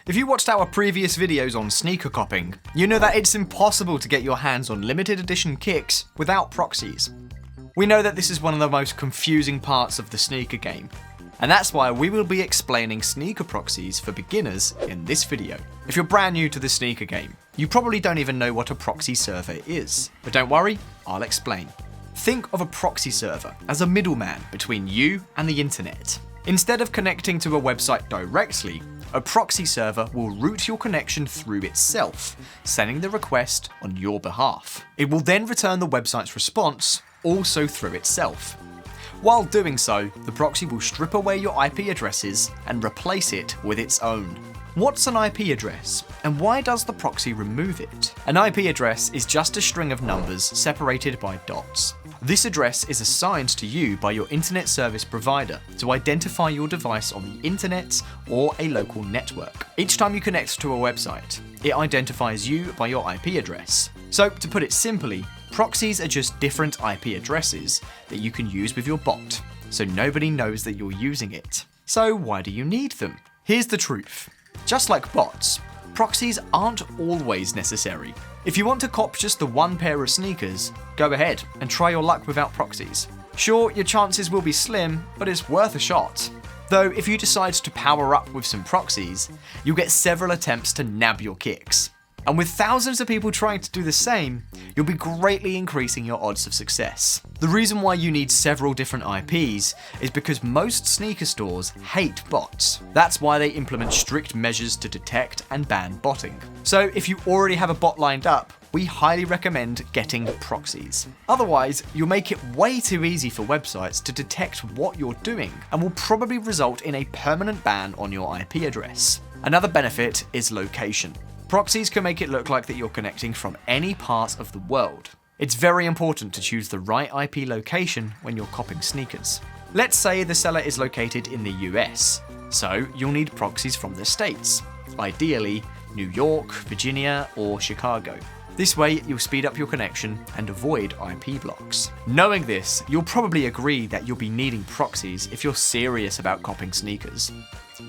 If you watched our previous videos on sneaker copying, you know that it's impossible to get your hands on limited edition kicks without proxies. We know that this is one of the most confusing parts of the sneaker game, and that's why we will be explaining sneaker proxies for beginners in this video. If you're brand new to the sneaker game, you probably don't even know what a proxy server is, but don't worry, I'll explain. Think of a proxy server as a middleman between you and the internet. Instead of connecting to a website directly, a proxy server will route your connection through itself, sending the request on your behalf. It will then return the website's response, also through itself. While doing so, the proxy will strip away your IP addresses and replace it with its own. What's an IP address, and why does the proxy remove it? An IP address is just a string of numbers separated by dots. This address is assigned to you by your internet service provider to identify your device on the internet or a local network. Each time you connect to a website, it identifies you by your IP address. So, to put it simply, proxies are just different IP addresses that you can use with your bot, so nobody knows that you're using it. So why do you need them? Here's the truth. Just like bots, proxies aren't always necessary. If you want to cop just the one pair of sneakers, go ahead and try your luck without proxies. Sure, your chances will be slim, but it's worth a shot. Though if you decide to power up with some proxies, you'll get several attempts to nab your kicks. And with thousands of people trying to do the same, you'll be greatly increasing your odds of success. The reason why you need several different IPs is because most sneaker stores hate bots. That's why they implement strict measures to detect and ban botting. So if you already have a bot lined up, we highly recommend getting proxies. Otherwise, you'll make it way too easy for websites to detect what you're doing and will probably result in a permanent ban on your IP address. Another benefit is location. Proxies can make it look like that you're connecting from any part of the world. It's very important to choose the right IP location when you're copying sneakers. Let's say the seller is located in the US, so you'll need proxies from the States, ideally New York, Virginia, or Chicago. This way, you'll speed up your connection and avoid IP blocks. Knowing this, you'll probably agree that you'll be needing proxies if you're serious about copying sneakers.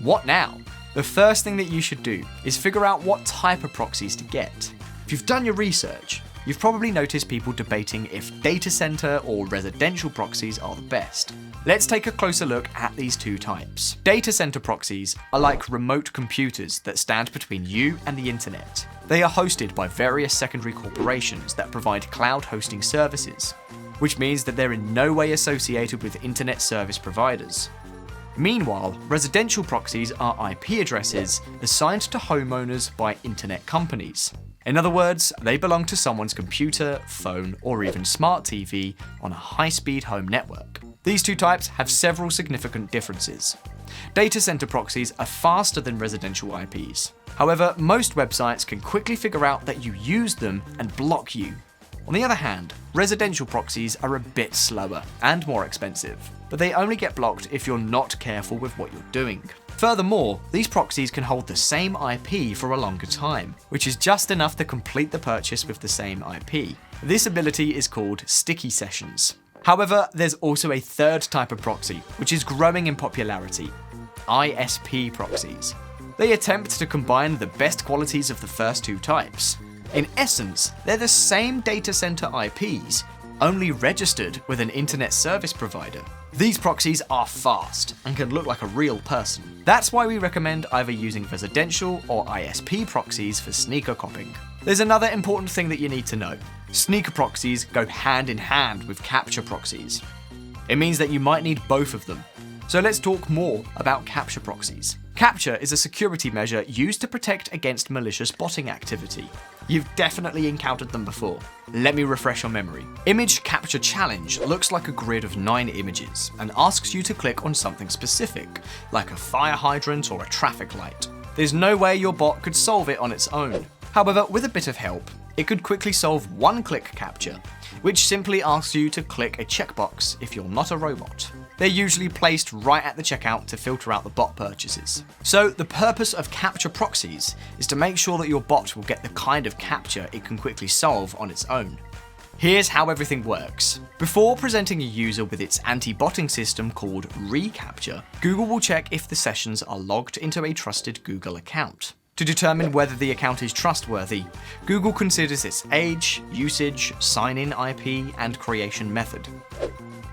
What now? The first thing that you should do is figure out what type of proxies to get. If you've done your research, you've probably noticed people debating if Datacenter or residential proxies are the best. Let's take a closer look at these two types. Datacenter proxies are like remote computers that stand between you and the internet. They are hosted by various secondary corporations that provide cloud hosting services, which means that they're in no way associated with internet service providers. Meanwhile, residential proxies are IP addresses assigned to homeowners by internet companies. In other words, they belong to someone's computer, phone, or even smart TV on a high-speed home network. These two types have several significant differences. Data center proxies are faster than residential IPs. However, most websites can quickly figure out that you use them and block you. On the other hand, residential proxies are a bit slower and more expensive, but they only get blocked if you're not careful with what you're doing. Furthermore, these proxies can hold the same IP for a longer time, which is just enough to complete the purchase with the same IP. This ability is called sticky sessions. However, there's also a third type of proxy, which is growing in popularity: ISP proxies. They attempt to combine the best qualities of the first two types. In essence, they're the same data center IPs, only registered with an internet service provider. These proxies are fast and can look like a real person. That's why we recommend either using residential or ISP proxies for sneaker copying. There's another important thing that you need to know. Sneaker proxies go hand in hand with CAPTCHA proxies. It means that you might need both of them. So let's talk more about CAPTCHA proxies. CAPTCHA is a security measure used to protect against malicious botting activity. You've definitely encountered them before. Let me refresh your memory. Image Capture Challenge looks like a grid of 9 images and asks you to click on something specific, like a fire hydrant or a traffic light. There's no way your bot could solve it on its own. However, with a bit of help, it could quickly solve one-click capture, which simply asks you to click a checkbox if you're not a robot. They're usually placed right at the checkout to filter out the bot purchases. So the purpose of CAPTCHA proxies is to make sure that your bot will get the kind of capture it can quickly solve on its own. Here's how everything works. Before presenting a user with its anti-botting system called reCAPTCHA, Google will check if the sessions are logged into a trusted Google account. To determine whether the account is trustworthy, Google considers its age, usage, sign-in IP, and creation method.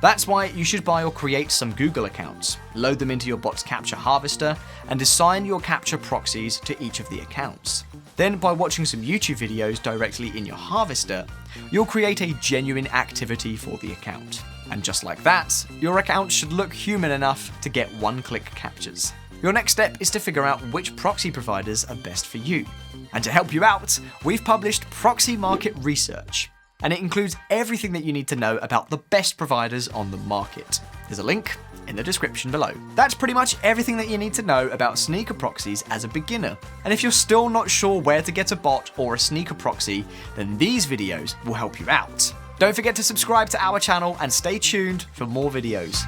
That's why you should buy or create some Google accounts, load them into your bot's CAPTCHA harvester, and assign your CAPTCHA proxies to each of the accounts. Then, by watching some YouTube videos directly in your harvester, you'll create a genuine activity for the account. And just like that, your account should look human enough to get one-click CAPTCHAs. Your next step is to figure out which proxy providers are best for you. And to help you out, we've published Proxy Market Research, and it includes everything that you need to know about the best providers on the market. There's a link in the description below. That's pretty much everything that you need to know about sneaker proxies as a beginner. And if you're still not sure where to get a bot or a sneaker proxy, then these videos will help you out. Don't forget to subscribe to our channel and stay tuned for more videos.